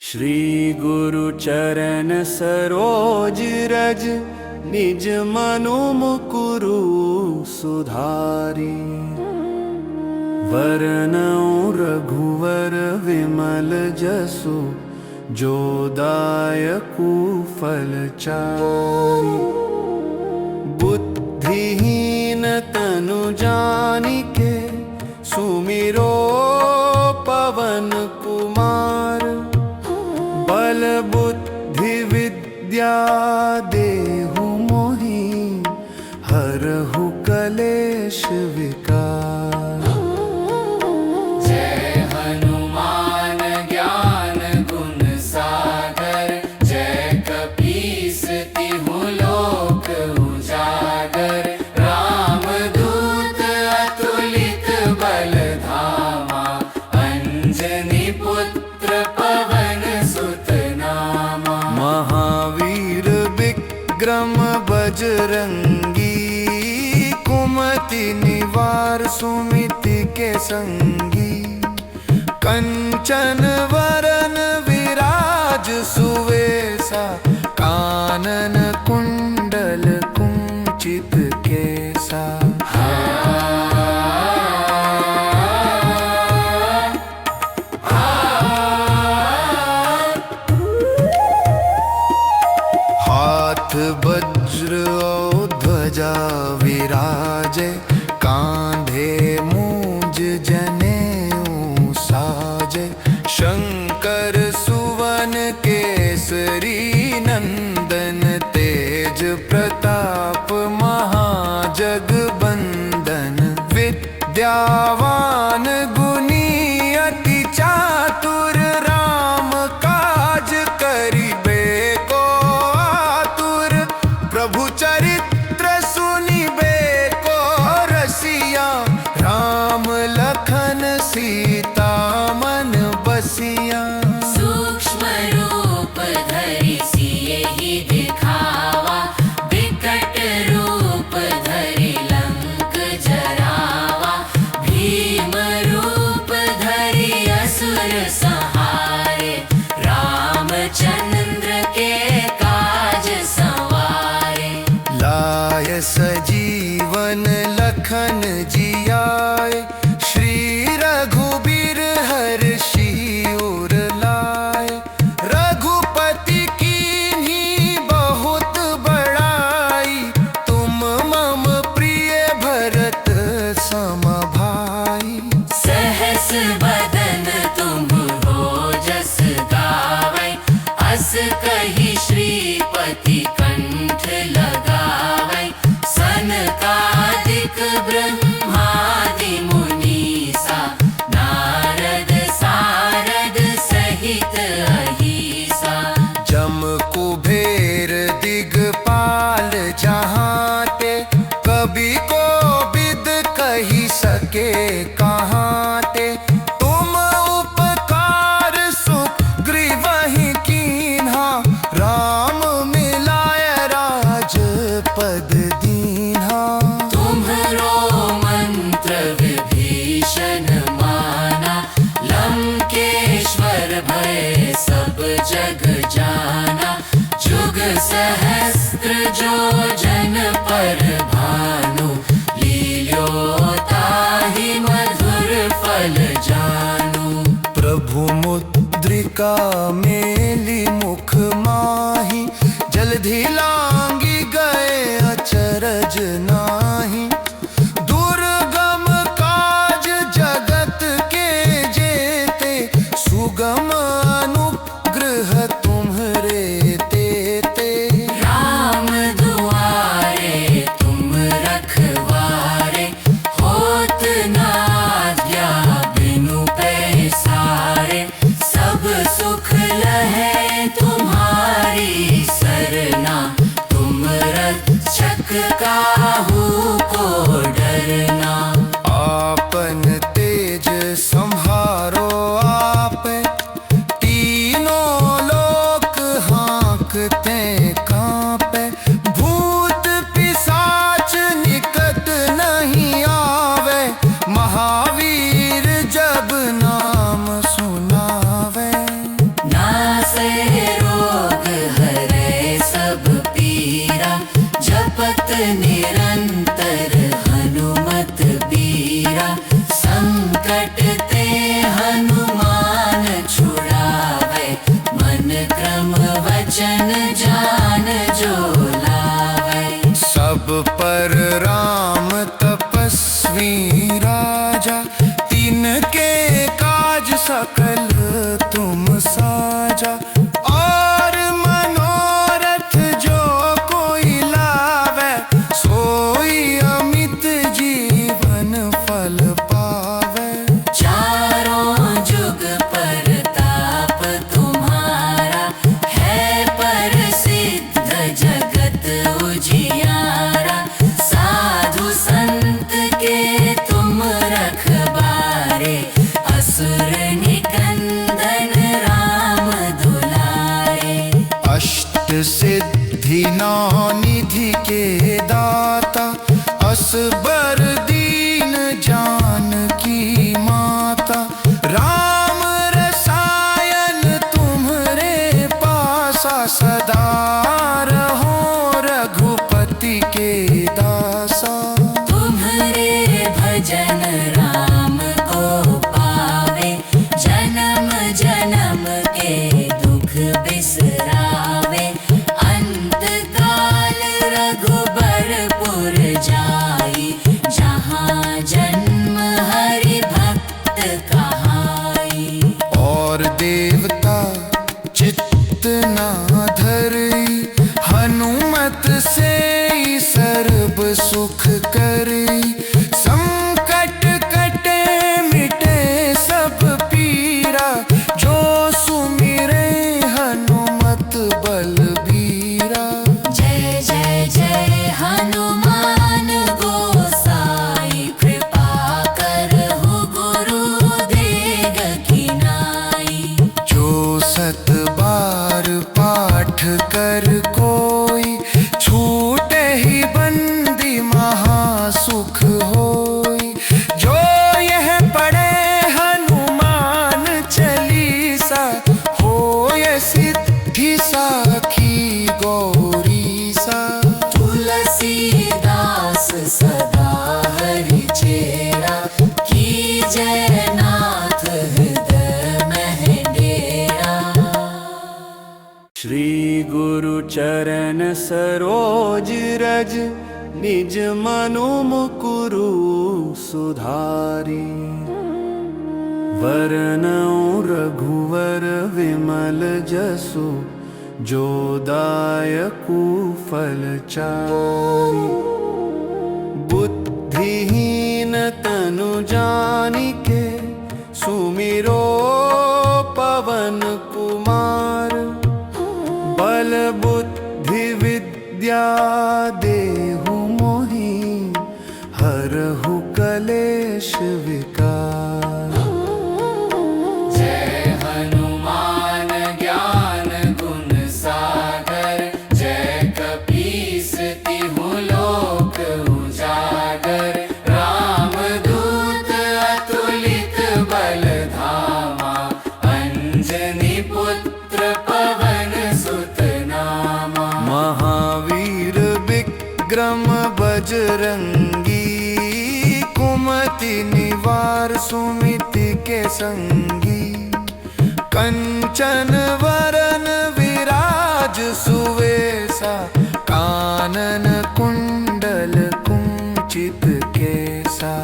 श्री गुरु चरण सरोज रज, निज मनु मुकुरु सुधारी। वरनउँ रघुवर विमल जसु, जो दायकु फलचारि। बुद्धिहीन तनु जानिके, सुमिरो पवन कुमार। बल बुद्धि विद्या देहु मोहि, हरहु कलेश विकार। जय हनुमान ज्ञान गुण सागर, जय कपीस तिहु लोक उजागर। रामदूत अतुलित बल धामा, अंजनी पुत्र पवन सुत नामा। महावीर विक्रम बजरंगी, कुमति निवार सुमिति के संगी। कंचन वरन विराज सुवेसा, कानन कुंडल कुंचित केसा। हाथ वज्र और ध्वजा विराजे, कांधे मूंज जनेऊ साजे। शंकर सुवन केसरी नंदन, तेज प्रताप महाजगबंदन। विद्यावान गुणी अति चातुर, राम काज करिबे को आतुर। प्रभु चरित्र सुनिबे को रसिया, राम लखन सीता मन बसिया। सूक्ष्म रूप धरि सियहि दिखावा, विकट रूप धरि लंक जरावा। भीम रूप धरि असुर संहारे, रामचंद्र के काज संवारे। लाय सजीवन लखन जियाए, श्री रघुबीर हर्षि उर लाए। रघुपति कीन्ही बहुत बड़ाई, तुम मम प्रिय भरत सम भाई। सहस बदन तुम्हरो जस गावै, अस कहि श्रीपति कंठ लगावै। सनकादिक ब्रह्मादि मुनीसा, नारद सारद सहित अहिसा। जम कुबेर दिगपाल जहाते, कवि को बिद कही सके कहाते। तुम उपकार सुग्रीवहि कीन्हा, राम मिलाय राजपद दीन्हा। तुम्हरो मंत्र विभीषण माना, लंकेश्वर भय सब जग जाना। जुग सहस्त्र जो जन पर भानु, लील्यो ताहि मधुर फल जानू। प्रभु मुद्रिका मेली मुख माही, जलधि लांगी गए अचरज नाही। दुर्गम काज जगत के जेते, सुगम अनुग्रह तुम्हरे तेते। राम दुआरे तुम रखवारे, होत न आज्ञा बिनु पैसारे। सब सुख लहै तुम्हारी सरना, तुम रक्षक काहू को डरना। आपन तेज संहारो आपे, निरंतर हनुमत बीरा, संकट ते हनुमान छुड़ावे, मन क्रम वचन जान जो लावे। सब पर राम तपस्वी राजा, तिनके काज सकल तुम साजा। और मनोरथ जो कोई लावे, सोई अमित जीवन फल पावे। चारों जुग परताप तुम्हारा, है प्रसिद्ध जगत उजियारा। साधु संत के तुम रखबारे, असुर निकंदन राम दुलारे। अष्ट सिद्धि नौ निधि के दाता, असबर दीन जानकी माता। राम रसायन तुम्हरे पासा, सदा रहो रघुपति के दासा। तुम्हारे भजन राम को पावे, जन्म जन्म के दुख बिसरावे। अंत काल रघुबरपुर जाई, जहाँ जन्म हरि भक्त कहाई। और देवता चित्त ना धरई, हनुमत से ही सर्ब सुख करई। संकट कटे मिटे सब पीरा, जो सुमिरे हनुमत बलबीरा। जय जय जय हनुमान गोसाई, कृपा करहु गुरुदेव की नाई। जो सत बार पाठ कर कोई, छूटे ही बंदी महासुख होई। जो यह पढ़े हनुमान चालीसा, होय सिद्धि साखी गौरी सा। तुलसीदास सदा हरि चेरा, की जय नाथ हृदय मह डेरा। श्री गुरु चरण सरोज रज, निज मनु मुकुरु सुधारी। वरनउँ रघुवर विमल जसु, जो दायकु फल चारि। बुद्धिहीन तनु जानिके, सुमिरो पवन कुमार। बल बुद्धि विद्या देहु मोहि, हरहु कलेश विकार। जय हनुमान ज्ञान गुण सागर, जय कपीस तिहु लोक उजागर। रामदूत अतुलित बल धामा, अंजनी पुत्र पवन सुत नामा। महावीर विक्रम बजरंगी, कुमति निवार सुमिति के संगी। कंचन वरन विराज सुवेसा, कानन कुंडल कुंचित केसा।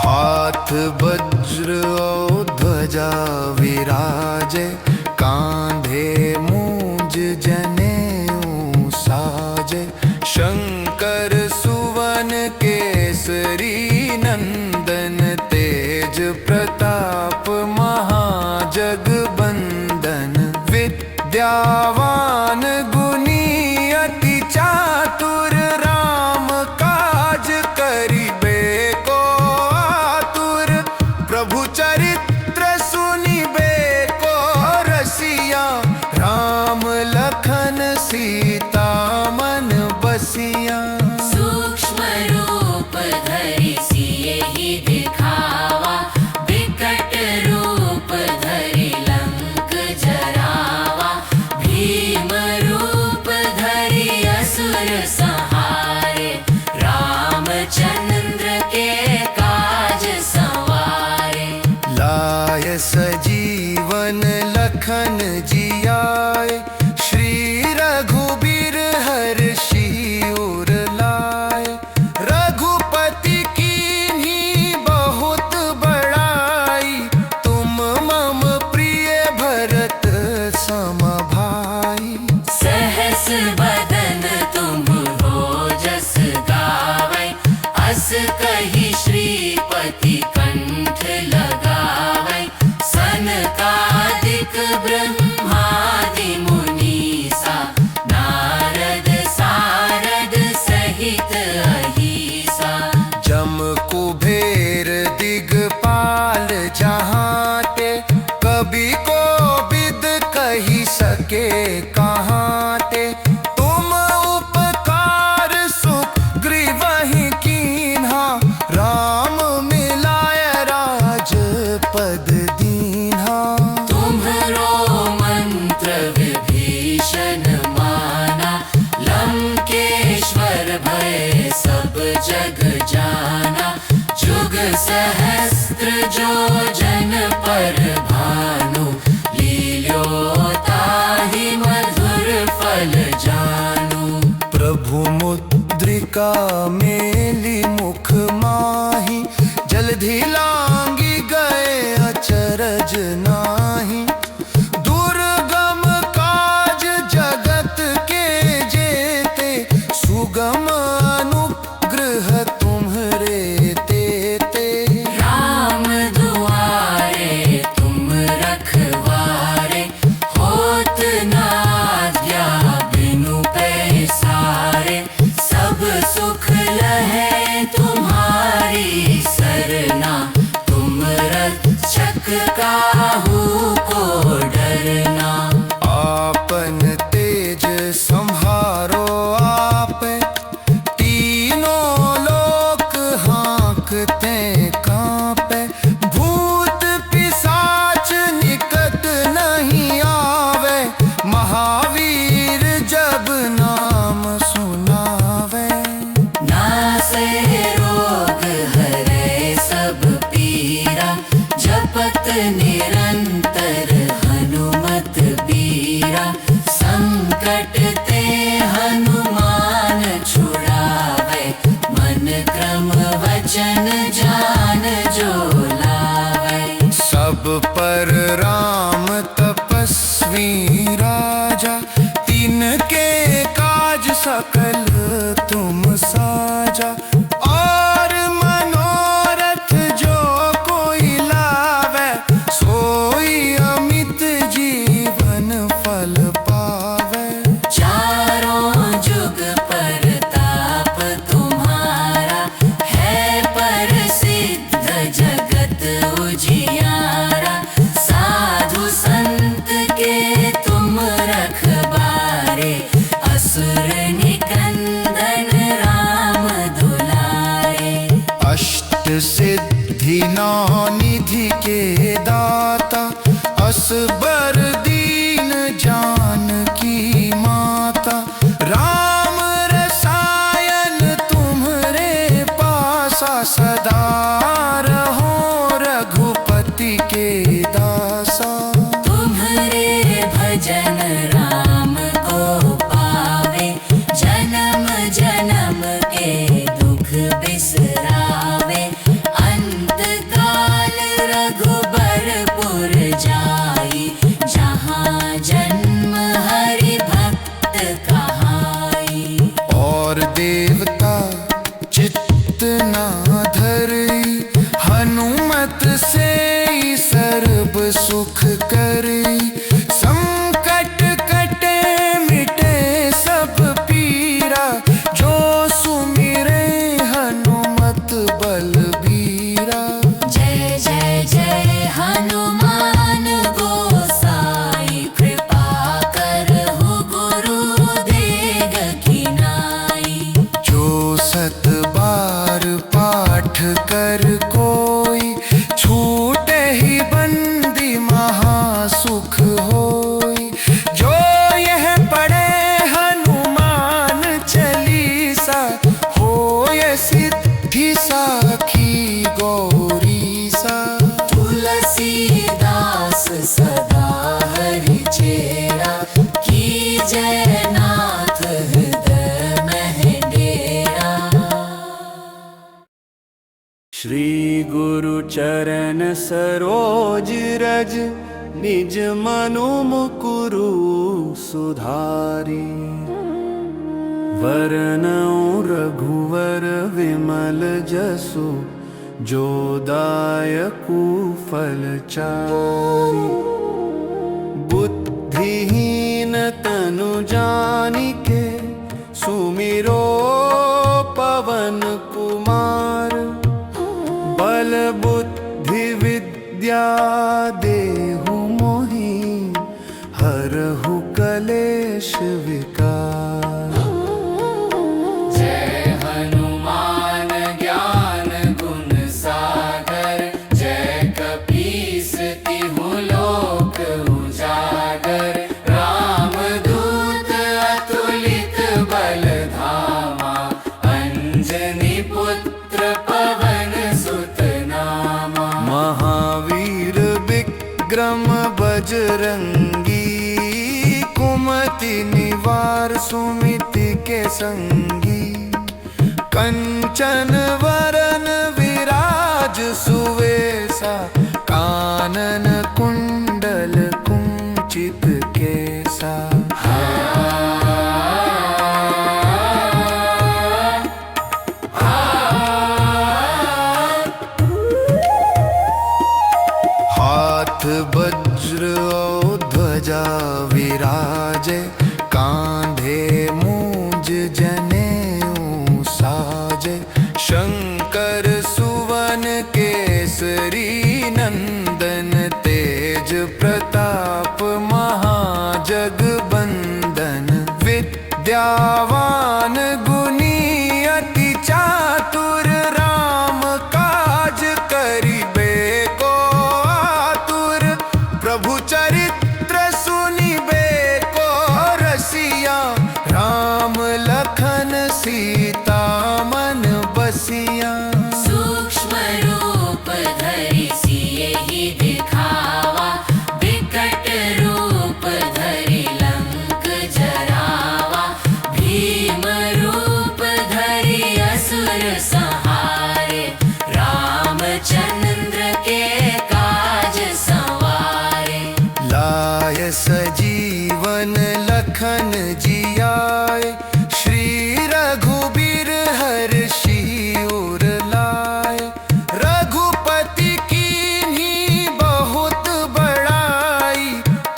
हाथ वज्र और ध्वजा विराजे, कांधे मूंज जनेऊ साजे। शंकर सुवन केसरी नंदन, तेज प्रताप महाजगबंदन। विद्यावान गुणी अति चातुर, राम काज करिबे को आतुर। प्रभु चरित्र सुनिबे को रसिया, राम लखन सीता मन बसिया। सूक्ष्म रूप धरि सियहि दिखावा, पर सहारे, रामचंद्र के काज संवारे। लाय सजीवन लखन जियाए, श्री रघुबीर हर्षि उर लाए। रघुपति कीन्ही बहुत बड़ाई, तुम मम प्रिय भरत सम भाई। सहस बदन तुम हो जस गावै, अस कही श्रीपति कंठ लगावै। सनकादिक ब्रह्मादि मुनीसा, नारद सारद सहित अहिसा। जम कुबेर दिगपाल जहाते, कवि को विद कही सके कहाते। तुम उपकार सुग्रीवहि कीन्हा, राम मिलाय राजपद दीन्हा। तुम्हरो मंत्र विभीषण माना, लंकेश्वर भय सब जग जाना। जुग सहस्त्र जो जन पर भानु, लील्योताहि मधुर फल जानू। प्रभु मुद्रिका मेली मुख माही, जलधि लांगी गए अचरज नाही। दुर्गम काज जगत के जेते, सुगम अनुग्रह तुम्हरे तेते। राम दुआरे तुम रखवारे, होत न आज्ञा बिनु पैसारे। सब सुख लहै तुम्हारी सरना, तुम रक्षक काहू को डरना। आपन तेज संहारो आपे, तीनों लोक हाँकते कांपे। भूत पिशाच निकट नहीं आवे, महावीर जब नाम सुनावे। नासै रोग हरै सब पीरा, जपत निरंतर हनुमत बीरा। संकट ते हनुमान छुड़ावे, मन क्रम वचन जान जो लावे। सब पर राम तपस्वी राजा, तिनके काज सकल तुम साजा। और मनोरथ जो कोई लावे, सोई अमित जीवन फल पावे। चारों जुग परताप तुम्हारा, है प्रसिद्ध जगत उजियारा। साधु संत के तुम रखबारे, असुर निकंदन राम दुलारे। अष्ट सिद्धि नौ निधि के दाता, असबर दीन जानकी माता। राम रसायन तुम्हरे पासा, सदा रहो रघुपति के दासा। तुम्हरे भजन राम को पावे, जन्म जन्म के दुख बिसरावे। अंत काल रघुबरपुर जाई, जहाँ जन्म हरि भक्त कहाई। और देवता चित्त ना धरई, हनुमत से ही सर्ब सुख करई। संकट कटे मिटे सब पीरा, जो सुमिरे हनुमत बलबीरा। जय जय जय हनुमान गोसाई, कृपा करहु गुरुदेव की नाई। जो श्री गुरु चरण सरोज रज निज मनु मुकुरु सुधारी। वरनौ रघुवर विमल जसु जो दायकु फलचारी। बुद्धिहीन तनु जानिके सुमिरो पवन कुमार। बल बुद्धि विद्या देहु मोहि हरहु कलेश विकार। जय हनुमान ज्ञान गुण सागर। जय कपीस तिहु लोक उजागर। रामदूत अतुलित बल धामा। अंजनी पुत्र पवन सुत नामा। महावीर विक्रम बजरंगी। कुमति निवार सुमिति के संगी। कंचन वरन विराज सुवेसा। कानन कुंडल कुंचित केसा। हाथ वज्र और ध्वजा विराजे। कांधे मूंज जनेऊ साजे। शंकर सुवन केसरी नंदन। तेज प्रताप महाजगबंदन। विद्यावान गुणी अति चातुर। राम काज करिबे को आतुर। प्रभु चरित्र सुनिबे को रसिया। राम लखन सीता मन बसिया। सूक्ष्म रूप धरि सियहि दिखावा। विकट रूप धरि लंक जरावा। भीम रूप धरि असुर संहारे। रामचंद्र के काज संवारे। लाय सजीवन लखन जियाए। श्री रघुबीर हर्षि उर लाए। रघुपति कीन्ही बहुत बड़ाई।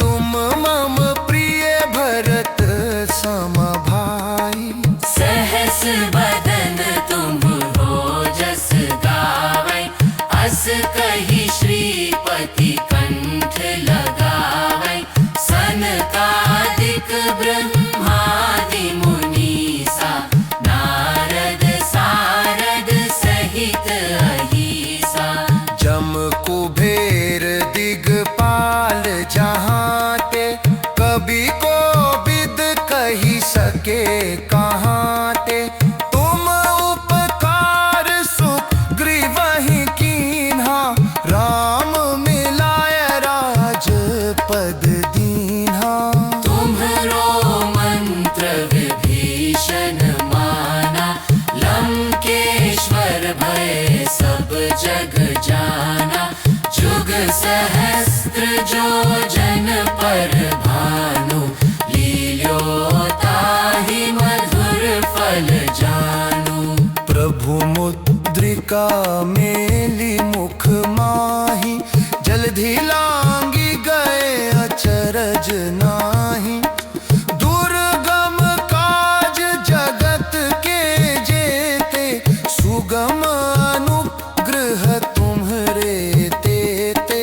तुम मम प्रिय भरत सम भाई। सहस बदन तुम्हरो जस गावै। अस कहि श्रीपति कंठ लगावै। सनकादिक ब्रह्मादि मुनीसा। नारद सारद सहित अहिसा। जम कुबेर दिगपाल जहाते। कवि को विद कही सके कहाते। तुम उपकार सुग्रीवहि कीन्हा। राम मिलाय राजपद दीन्हा। तुम्हरो मंत्र विभीषण माना। लंकेश्वर भय सब जग जाना। जुग सहस्त्र जो जन पर भानु। लील्योताहि मधुर फल जानू। प्रभु मुद्रिका मेली मुख माही। जलधि लांगी गए अचरज नाही। दुर्गम काज जगत के जेते। सुगम अनुग्रह तुम्हरे तेते।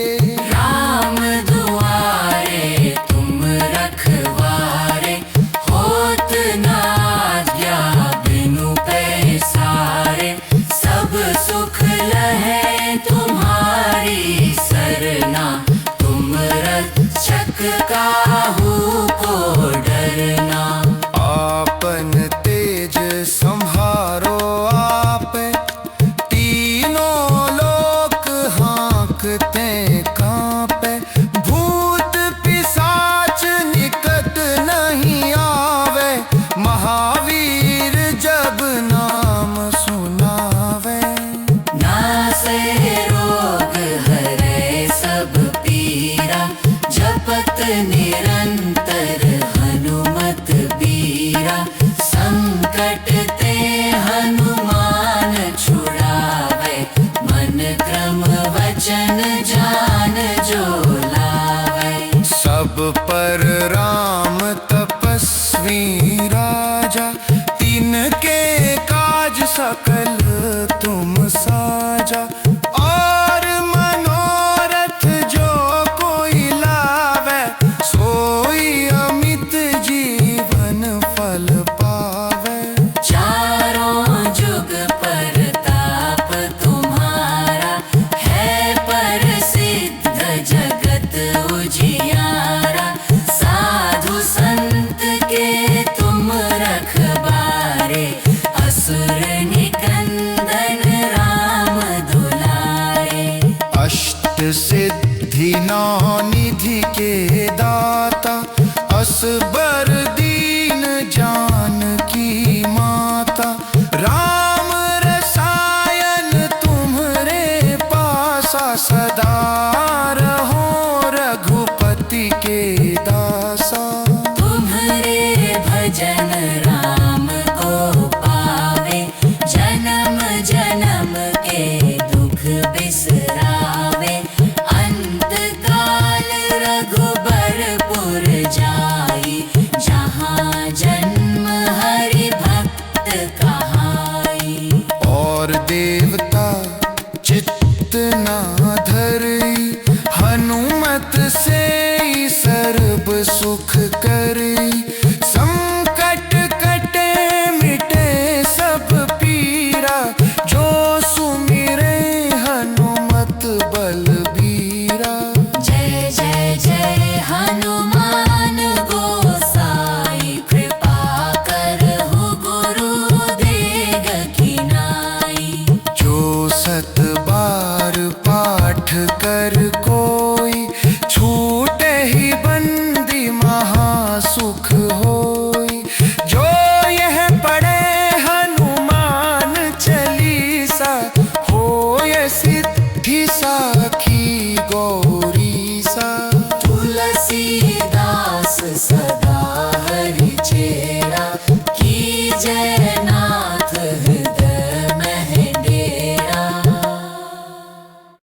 राम दुआरे तुम रखवारे। होत न आज्ञा बिनु पैसारे। सब सुख लहै तुम्हारी सरना। तुम रक्षक काहू को सकल तुम साजा, और मनोरथ जो कोई लावे, सोई अमित जीवन फल पावे। चारों जुग परताप तुम्हारा, है प्रसिद्ध जगत उजियारा। साधु संत के तुम रखबारे, असुर निकंदन राम दुलारे। अष्ट सिद्धि नौ निधि के दाता, असबर दीन जानकी माता। राम रसायन तुम्हरे पासा, सदा रहो रघुपति के दासा। तुम्हारे भजन राम को पावे, जन्म जन्म के दुख बिसरावे। अंत काल रघुबरपुर जाई, जहाँ जन्म हरि भक्त कहाई। और देवता चित्त ना धरई, हनुमत से सर्ब सुख करई। संकट कटे मिटे सब पीरा, जो सुमिरे हनुमत बलबीरा। जय जय जय हनुमान गोसाई, कृपा करहु गुरुदेव की नाई। जो सत बार पाठ कर कोई, छूटे ही बंदी महासुख होई। जो यह पढ़े हनुमान चालीसा, होय सिद्धि साखी गौरीसा। तुलसीदास सदा हरि चेरा, की जय नाम